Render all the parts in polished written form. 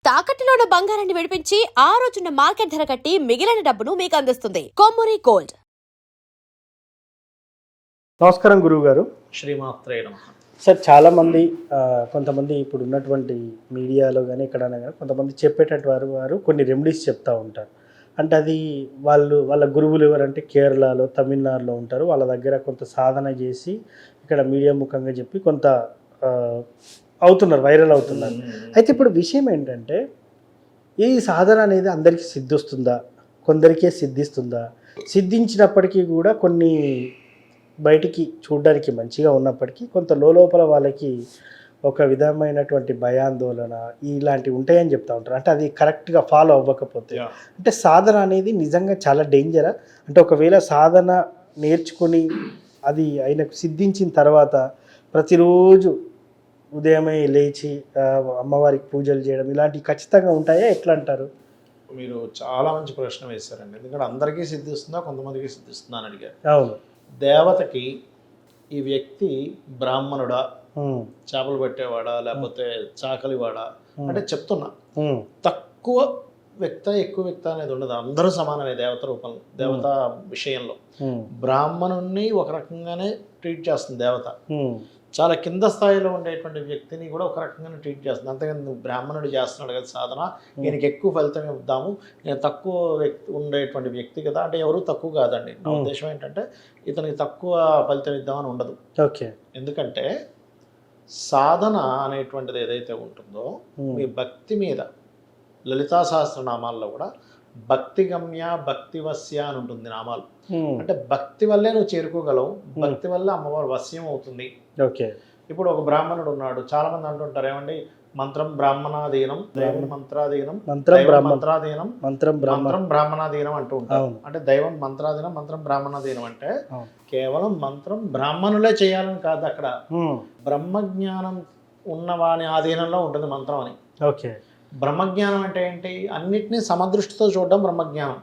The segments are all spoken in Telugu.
తాకట్టులో ఉన్న బంగారాన్ని విడిపించి ఆ రోజున్న మార్కెట్ ధర కట్టి మిగిలిన డబ్బును మీకు అందిస్తుంది కొమ్మూరి గోల్డ్. నమస్కారం గురువు గారు. శ్రీమాత్రే నమః. సార్ చాలామంది కొంతమంది ఇప్పుడు ఉన్నటువంటి మీడియాలో కానీ ఎక్కడైనా కానీ కొంతమంది వారు కొన్ని రెమెడీస్ చెప్తూ ఉంటారు. అంటే అది వాళ్ళ గురువులు ఎవరంటే కేరళలో తమిళనాడులో ఉంటారు. వాళ్ళ దగ్గర కొంత సాధన చేసి ఇక్కడ మీడియా ముఖంగా చెప్పి కొంత అవుతున్నారు, వైరల్ అవుతున్నారు. అయితే ఇప్పుడు విషయం ఏంటంటే ఈ సాధన అనేది అందరికీ సిద్ధిస్తుందా, కొందరికే సిద్ధిస్తుందా, సిద్ధించినప్పటికీ కూడా కొన్ని బయటికి చూడడానికి మంచిగా ఉన్నప్పటికీ కొంత లోపల వాళ్ళకి ఒక విధమైనటువంటి భయాందోళన ఇలాంటివి ఉంటాయని చెప్తా ఉంటారు. అంటే అది కరెక్ట్గా ఫాలో అవ్వకపోతే అంటే సాధన అనేది నిజంగా చాలా డేంజరా? అంటే ఒకవేళ సాధన నేర్చుకొని అది ఆయనకు సిద్ధించిన తర్వాత ప్రతిరోజు ఉదయమే లేచి అమ్మవారికి పూజలు చేయడం ఇలాంటివి ఖచ్చితంగా ఉంటాయా, ఎట్లా అంటారు? మీరు చాలా మంచి ప్రశ్న వేశారండి. ఎందుకంటే అందరికీ సిద్ధిస్తుందా, కొంతమందికి సిద్ధిస్తుందా అని అడిగారు. అవును. దేవతకి ఈ వ్యక్తి బ్రాహ్మణుడా, చేపలు పట్టేవాడా, లేకపోతే చాకలివాడా అంటే చెప్తున్నా, తక్కువ వ్యక్త ఎక్కువ వ్యక్త అనేది ఉండదు. అందరూ సమానమే దేవత రూపంలో, దేవత విషయంలో. బ్రాహ్మణుణ్ణి ఒక రకంగానే ట్రీట్ చేస్తుంది దేవత, చాలా కింద స్థాయిలో ఉండేటువంటి వ్యక్తిని కూడా ఒక రకంగానే ట్రీట్ చేస్తుంది. అంతేగాని నువ్వు బ్రాహ్మణుడు చేస్తున్నాడు కదా సాధన, ఈయనకి ఎక్కువ ఫలితం ఇద్దాము, నేను తక్కువ వ్యక్తి ఉండేటువంటి వ్యక్తి కదా అంటే ఎవరు తక్కువ కాదండి. నా ఉద్దేశం ఏంటంటే ఇతనికి తక్కువ ఫలితం ఇద్దామని ఉండదు. ఓకే. ఎందుకంటే సాధన అనేటువంటిది ఏదైతే ఉంటుందో మీ భక్తి మీద, లలితా సహస్రనామాల్లో కూడా భక్తి గమ్య భక్తి వశ్య అని ఉంటుంది నామాలు. అంటే భక్తి వల్లే నువ్వు చేరుకోగలవు, భక్తి వల్ల అమ్మవారు వశ్యం అవుతుంది. ఓకే. ఇప్పుడు ఒక బ్రాహ్మణుడు ఉన్నాడు, చాలా మంది అంటుంటారు ఏమండి మంత్రం బ్రాహ్మణాధీనం, దైవం మంత్రాధీనం, మంత్రాధీనం, మంత్రం బ్రాహ్మణాధీనం అంటూ ఉంటారు. అంటే దైవం మంత్రాధీనం, మంత్రం బ్రాహ్మణాధీనం అంటే కేవలం మంత్రం బ్రాహ్మణులే చేయాలని కాదు, అక్కడ బ్రహ్మజ్ఞానం ఉన్నవాని ఆధీనంలో ఉంటుంది మంత్రం అని. ఓకే. బ్రహ్మజ్ఞానం అంటే ఏంటి? అన్నిటినీ సమదృష్టితో చూడడం బ్రహ్మజ్ఞానం.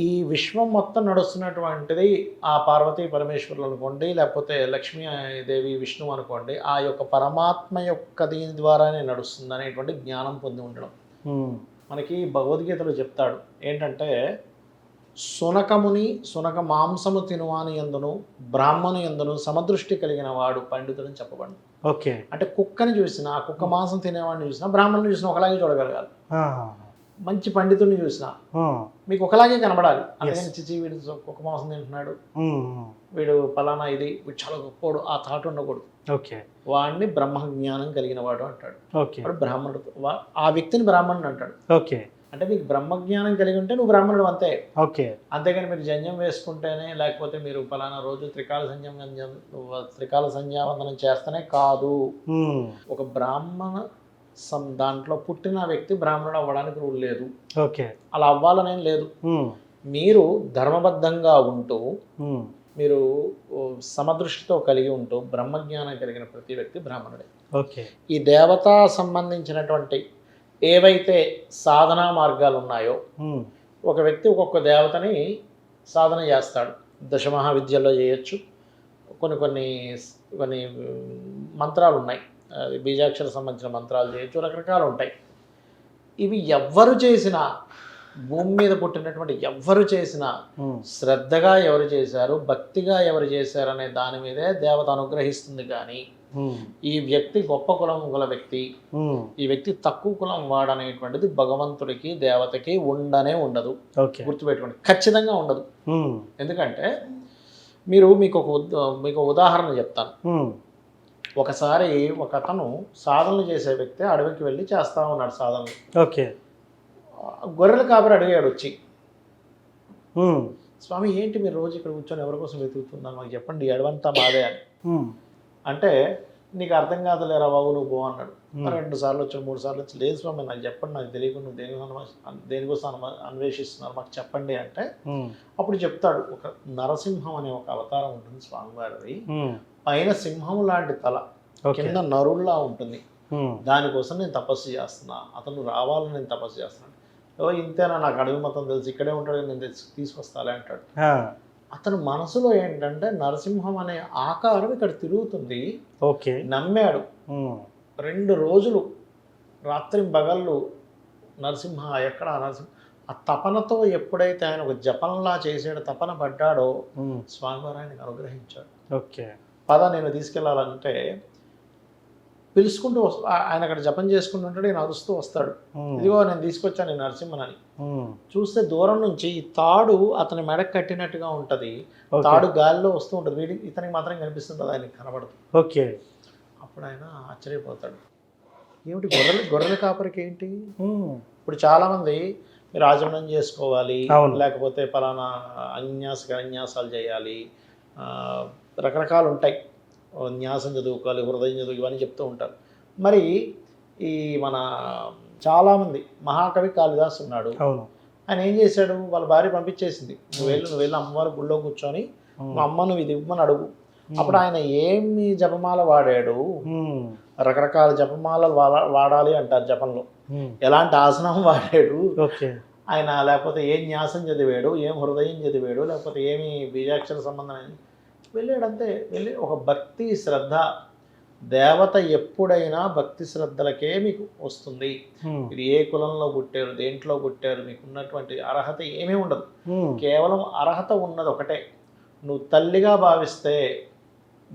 ఈ విశ్వం మొత్తం నడుస్తున్నటువంటిది ఆ పార్వతీ పరమేశ్వరులు అనుకోండి, లేకపోతే లక్ష్మీదేవి విష్ణువు అనుకోండి, ఆ యొక్క పరమాత్మ యొక్క దీని ద్వారానే నడుస్తుంది అనేటువంటి జ్ఞానం పొంది ఉండడం. మనకి భగవద్గీతలో చెప్తాడు ఏంటంటే, సునక మాంసము తినువాని ఎందును బ్రాహ్మణు ఎందును సమదృష్టి కలిగిన వాడు పండితుడని చెప్పబడి. ఓకే. అంటే కుక్కని చూసినా, కుక్క మాంసం తినేవాడిని చూసినా, బ్రాహ్మణుని చూసినా ఒకలాగే చూడగలగాలి. మంచి పండితుడిని చూసినా మీకు ఒకలాగే కనబడాలి. అందుకని చిచి వీడు కుక్క మాంసం తింటున్నాడు, వీడు పలానా ఇది, వీడు చాలా గొప్పోడు, ఆ థాట్ ఉండకూడదు. ఓకే. వాడిని బ్రహ్మ జ్ఞానం కలిగిన వాడు అంటాడు. ఓకే. వాడు బ్రాహ్మణుడు, ఆ వ్యక్తిని బ్రాహ్మణుడు అంటాడు. ఓకే. అంటే మీకు బ్రహ్మజ్ఞానం కలిగి ఉంటే నువ్వు బ్రాహ్మణుడు అంతే. ఓకే. అంతేగాని మీరు జంజం వేసుకుంటేనే, లేకపోతే మీరు పలానా రోజు త్రికాల సంధ్యావందనం చేస్తేనే కాదు. ఒక బ్రాహ్మణ దాంట్లో పుట్టిన వ్యక్తి బ్రాహ్మణుడు అవ్వడానికి రూల్ లేదు. ఓకే. అలా అవ్వాలనేం లేదు. మీరు ధర్మబద్ధంగా ఉంటూ, మీరు సమదృష్టితో కలిగి ఉంటూ బ్రహ్మజ్ఞానం కలిగిన ప్రతి వ్యక్తి బ్రాహ్మణుడే. ఓకే. ఈ దేవతా సంబంధించినటువంటి ఏవైతే సాధనా మార్గాలు ఉన్నాయో, ఒక వ్యక్తి ఒక్కొక్క దేవతని సాధన చేస్తాడు. దశమహావిద్యల్లో చేయొచ్చు. కొన్ని మంత్రాలు ఉన్నాయి, బీజాక్షర సంబంధించిన మంత్రాలు చేయొచ్చు, రకరకాలు ఉంటాయి. ఇవి ఎవ్వరు చేసినా, భూమి మీద పుట్టినటువంటి ఎవ్వరు చేసినా శ్రద్ధగా ఎవరు చేశారు, భక్తిగా ఎవరు చేశారు అనే దాని మీదే దేవత అనుగ్రహిస్తుంది. కానీ ఈ వ్యక్తి గొప్ప కులం గల వ్యక్తి, ఈ వ్యక్తి తక్కువ కులం వాడనేటువంటిది భగవంతుడికి దేవతకి ఉండదు. గుర్తుపెట్టుకోండి, ఖచ్చితంగా ఉండదు. ఎందుకంటే మీకు ఉదాహరణ చెప్తాను. ఒకసారి ఒక అతను సాధనలు చేసే వ్యక్తి అడవికి వెళ్ళి చేస్తా ఉన్నాడు సాధనలు. ఓకే. గొర్రెల కాపరి అడిగాడు వచ్చి, స్వామి ఏంటి మీరు రోజు ఇక్కడ కూర్చొని ఎవరి కోసం వెతుకుతున్నారు, మాకు చెప్పండి, అడవంతా మాదే అని. అంటే నీకు అర్థం కాదులేరా బాబు, నువ్వు పో అన్నాడు. 2 సార్లు వచ్చాడు, 3 సార్లు వచ్చి, లేదు స్వామి నాకు చెప్పండి, నాకు తెలియకుండా నువ్వు దేనికోసం అన్వేషిస్తున్నారు, మాకు చెప్పండి అంటే అప్పుడు చెప్తాడు. ఒక నరసింహం అనే ఒక అవతారం ఉంటుంది స్వామివారిది. పైన సింహం లాంటి తల, కింద నరుల్లా ఉంటుంది. దానికోసం నేను తపస్సు చేస్తున్నా, అతను రావాలని నేను తపస్సు చేస్తున్నాను. ఇంతేనా, నాకు అడవి మొత్తం తెలుసు, ఇక్కడే ఉంటాడు, నేను తీసుకొస్తాలే అంటాడు. అతను మనసులో ఏంటంటే నరసింహం అనే ఆకారం ఇక్కడ తిరుగుతుంది. ఓకే. నమ్మాడు. 2 రోజులు రాత్రి పగళ్ళు నరసింహ ఎక్కడ ఆ నరసింహ ఆ తపనతో ఎప్పుడైతే ఆయన ఒక జపంలా చేసాడో తపన పడ్డాడో స్వామివారు ఆయనకు అనుగ్రహించాడు. ఓకే. పద నేను తీసుకెళ్ళాలంటే పిలుచుకుంటూ ఆయన అక్కడ జపం చేసుకుంటుంటాడు, ఈయన అరుస్తూ వస్తాడు, ఇదిగో నేను తీసుకొచ్చాను నేను నరసింహనని. చూస్తే దూరం నుంచి ఈ తాడు అతని మెడకు కట్టినట్టుగా ఉంటుంది, తాడు గాలిలో వస్తూ ఉంటుంది, ఇతనికి మాత్రం కనిపిస్తుంటుంది, ఆయనకి కనబడదు. ఓకే. అప్పుడు ఆయన ఆశ్చర్యపోతాడు, ఏమిటి గొర్రెల కాపరికి ఏంటి? ఇప్పుడు చాలామంది మీరు ఆచమనం చేసుకోవాలి, లేకపోతే పలానా అన్యాసాలు చేయాలి, రకరకాలు ఉంటాయి, న్యాసం చదువుకోవాలి, హృదయం చదువు, ఇవన్నీ చెప్తూ ఉంటారు. మరి ఈ మన చాలామంది మహాకవి కాళిదాసు ఉన్నాడు, ఆయన ఏం చేశాడు, వాళ్ళ భార్య పంపించేసింది, నువ్వు వెళ్ళి అమ్మవారి గుళ్ళో కూర్చొని మా అమ్మ నువ్వు ఇది ఇవ్వమని అడుగు. అప్పుడు ఆయన ఏమి జపమాల వాడాడు, రకరకాల జపమాలలు వాడాలి అంటారు జపంలో, ఎలాంటి ఆసనం వాడాడు ఆయన, లేకపోతే ఏం న్యాసం చదివాడు, ఏం హృదయం చదివాడు, లేకపోతే ఏమి బీజాక్షర సంబంధం వెళ్ళాడంతే. వెళ్ళి ఒక భక్తి శ్రద్ధ, దేవత ఎప్పుడైనా భక్తి శ్రద్ధలకే మీకు వస్తుంది. మీరు ఏ కులంలో పుట్టారు, దేంట్లో పుట్టారు, మీకు ఉన్నటువంటి అర్హత ఏమీ ఉండదు, కేవలం అర్హత ఉన్నది ఒకటే, నువ్వు తల్లిగా భావిస్తే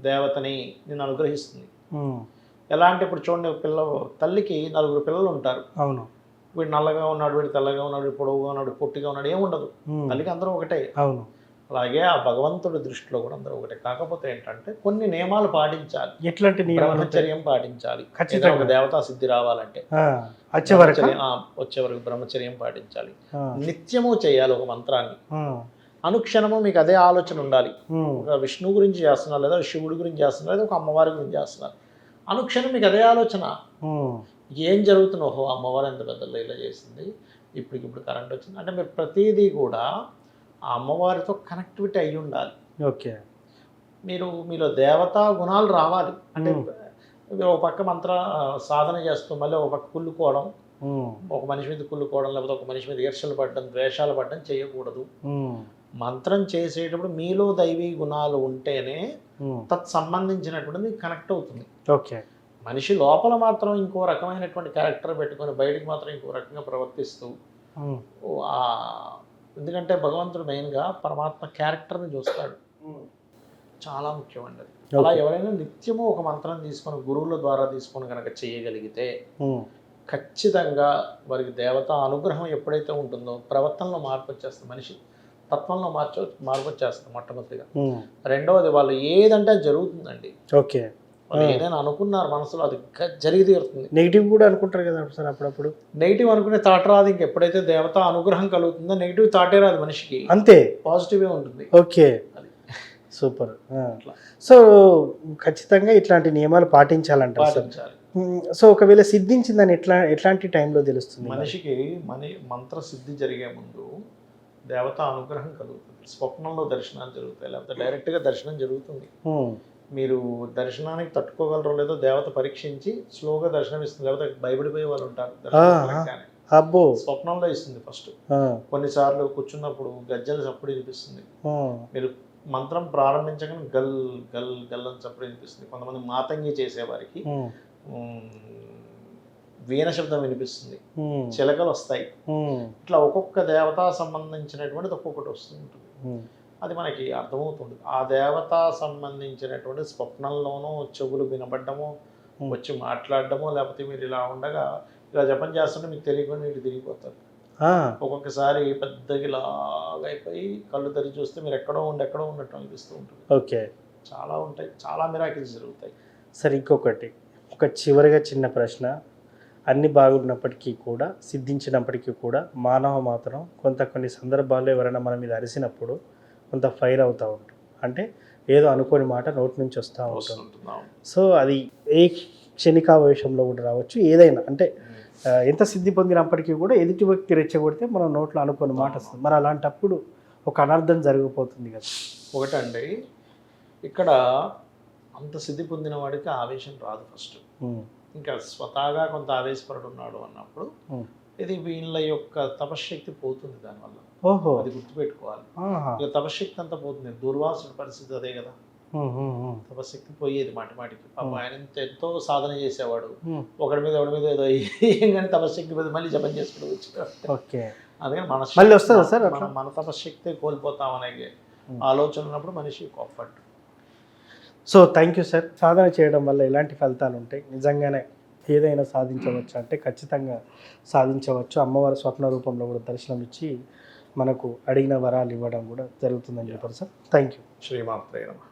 దేవతని నేను అనుగ్రహిస్తుంది. ఎలా అంటే ఇప్పుడు చూడండి, తల్లికి 4 పిల్లలు ఉంటారు, అవును, వీడు నల్లగా ఉన్నాడు, వీడు తెల్లగా ఉన్నాడు, వీడు పొడవుగా ఉన్నాడు, పొట్టిగా ఉన్నాడు, ఏముండదు, తల్లికి అందరూ ఒకటే. అవును. అలాగే ఆ భగవంతుడి దృష్టిలో కూడా అందరూ ఒకటే. కాకపోతే ఏంటంటే కొన్ని నియమాలు పాటించాలి. ఎట్లాంటి బ్రహ్మచర్యం పాటించాలి, ఒక దేవతా సిద్ధి రావాలంటే వచ్చే వరకు బ్రహ్మచర్యం పాటించాలి, నిత్యము చేయాలి ఒక మంత్రాన్ని, అనుక్షణము మీకు అదే ఆలోచన ఉండాలి. ఒక విష్ణువు గురించి చేస్తున్నారు, లేదా శివుడి గురించి చేస్తున్నారు, లేదా ఒక అమ్మవారి గురించి చేస్తున్నారు, అనుక్షణం మీకు అదే ఆలోచన. ఏం జరుగుతుంది, ఓహో అమ్మవారు ఎంత పెద్ద ఇలా చేసింది, ఇప్పుడు కరెంట్ వచ్చింది అంటే మీరు ప్రతిదీ కూడా ఆ అమ్మవారితో కనెక్టివిటీ అయ్యి ఉండాలి. ఓకే. మీలో దేవతా గుణాలు రావాలి. అంటే ఒక పక్క మంత్ర సాధన చేస్తూ మళ్ళీ ఒక పక్క కుళ్ళుకోవడం, ఒక మనిషి మీద కుళ్ళుకోవడం, లేకపోతే ఒక మనిషి మీద ఈర్ష్యలు పడడం, ద్వేషాలు పడడం చేయకూడదు. మంత్రం చేసేటప్పుడు మీలో దైవీ గుణాలు ఉంటేనే సంబంధించినటువంటి కనెక్ట్ అవుతుంది. ఓకే. మనిషి లోపల మాత్రం ఇంకో రకమైనటువంటి క్యారెక్టర్ పెట్టుకొని బయటికి మాత్రం ఇంకో రకంగా ప్రవర్తిస్తూ, ఎందుకంటే భగవంతుడు మెయిన్గా పరమాత్మ క్యారెక్టర్ని చూస్తాడు, చాలా ముఖ్యం అండి. అలా ఎవరైనా నిత్యము ఒక మంత్రం తీసుకొని గురువుల ద్వారా తీసుకొని కనుక చేయగలిగితే ఖచ్చితంగా వారికి దేవతా అనుగ్రహం ఎప్పుడైతే ఉంటుందో ప్రవర్తనలో మార్పు వచ్చేస్తుంది, మనిషి తత్వంలో మార్పు వచ్చేస్తుంది మొట్టమొదటిగా. రెండవది వాళ్ళు ఏదంటే జరుగుతుందండి. ఓకే. వాళ్ళు ఏదైనా అనుకున్నారు మనసులో అది జరిగి తీరుతుంది. నెగిటివ్ కూడా అనుకుంటారు కదా సార్, అప్పుడప్పుడు నెగిటివ్ అనుకునే థాట్ రాదు. ఎప్పుడైతే దేవతా అనుగ్రహం కలుగుతుందో నెగిటివ్ థాటే రాదు మనిషికి, అంతే, పాజిటివే ఉంటుంది. Okay, super. సో ఖచ్చితంగా ఇట్లాంటి నియమాలు పాటించాలంటారు. సో ఒకవేళ సిద్ధించిందని ఎట్లాంటి టైంలో తెలుస్తుంది మనిషికి? మంత్ర సిద్ధి జరిగే ముందు దేవతా అనుగ్రహం కలుగుతుంది, స్వప్నంలో దర్శనాలు జరుగుతాయి, లేకపోతే డైరెక్ట్గా దర్శనం జరుగుతుంది. మీరు దర్శనానికి తట్టుకోగలరో లేదో దేవత పరీక్షించి స్లోగా దర్శనం ఇస్తుంది, లేకపోతే భయపడిపోయే వాళ్ళు ఉంటారు, స్వప్నంలో ఇస్తుంది ఫస్ట్. కొన్నిసార్లు కూర్చున్నప్పుడు గజ్జల చప్పుడు వినిపిస్తుంది, మీరు మంత్రం ప్రారంభించగానే గల్ గల్ గల్ అని చప్పుడు వినిపిస్తుంది. కొంతమంది మాతంగి చేసేవారికి వీణ శబ్దం వినిపిస్తుంది, చిలకలు వస్తాయి, ఇట్లా ఒక్కొక్క దేవతా సంబంధించినటువంటిది ఒక్కొక్కటి వస్తూ ఉంటుంది. అది మనకి అర్థమవుతుంది. ఆ దేవతా సంబంధించినటువంటి స్వప్నంలోనూ చెవులు వినబడ్డము, వచ్చి మాట్లాడడము, లేకపోతే మీరు ఇలా ఉండగా ఇలా జపం చేస్తుంటే మీకు తెలియకుండా మీరు తిరిగిపోతారు. ఒక్కొక్కసారి పెద్దగా ఇలాగ అయిపోయి కళ్ళు తెరిచి చూస్తే మీరు ఎక్కడో ఉన్నట్టు అనిపిస్తూ ఉంటుంది. ఓకే, చాలా ఉంటాయి, చాలా మిరాకిల్స్ జరుగుతాయి. సరే, ఇంకొకటి, ఒక చివరిగా చిన్న ప్రశ్న. అన్ని బాగున్నప్పటికీ కూడా, సిద్ధించినప్పటికీ కూడా మానవ మాత్రం కొన్ని సందర్భాల్లో ఎవరైనా మన మీద అరిసినప్పుడు కొంత ఫైర్ అవుతూ ఉంటుంది. అంటే ఏదో అనుకోని మాట నోటి నుంచి వస్తూ ఉంటుంది. సో అది ఏ క్షణికావేశంలో కూడా రావచ్చు, ఏదైనా. అంటే ఎంత సిద్ధి పొందినప్పటికీ కూడా ఎదుటి వ్యక్తి రెచ్చగొడితే మనం నోట్లో అనుకోని మాట వస్తుంది. మరి అలాంటప్పుడు ఒక అనర్థం జరిగిపోతుంది కదా. ఒకటండి, ఇక్కడ అంత సిద్ధి పొందిన వాడికి ఆవేశం రాదు ఫస్ట్. ఇంకా స్వతహాగా కొంత ఆవేశపరుడు ఉన్నాడు అన్నప్పుడు ఇది వీళ్ళ యొక్క తపశ్శక్తి పోతుంది దానివల్ల. ఓహో, అది గుర్తుపెట్టుకోవాలి. ఇక తపశ్శక్తి అంతా పోతుంది. దుర్వాసుడి పరిస్థితి అదే కదా. తపశక్తి పోయేది మాటి మాటికి. పాపం ఆయన ఎంతో సాధన చేసేవాడు. Hmm. ఒకడి మీద ఏదో ఏం కానీ తపశక్తి మీద మళ్ళీ జపం చేసుకుంటూ వచ్చేవాడు. ఓకే. అందుకని మళ్ళీ వస్తుందా సార్ అట్లా? మన తపశక్తి కోల్పోతామనే ఆలోచన ఉన్నప్పుడు మనిషి కోప్పట్టు. So thank you sir. సాధన చేయడం వల్ల ఎలాంటి ఫలితాలు ఉంటాయి, నిజంగానే ఏదైనా సాధించవచ్చు అంటే ఖచ్చితంగా సాధించవచ్చు. అమ్మవారి స్వప్న రూపంలో కూడా దర్శనం ఇచ్చి మనకు అడిగిన వరాలు ఇవ్వడం కూడా జరుగుతుందని చెప్పారు సార్. Thank you. శ్రీమాత్రే నమః.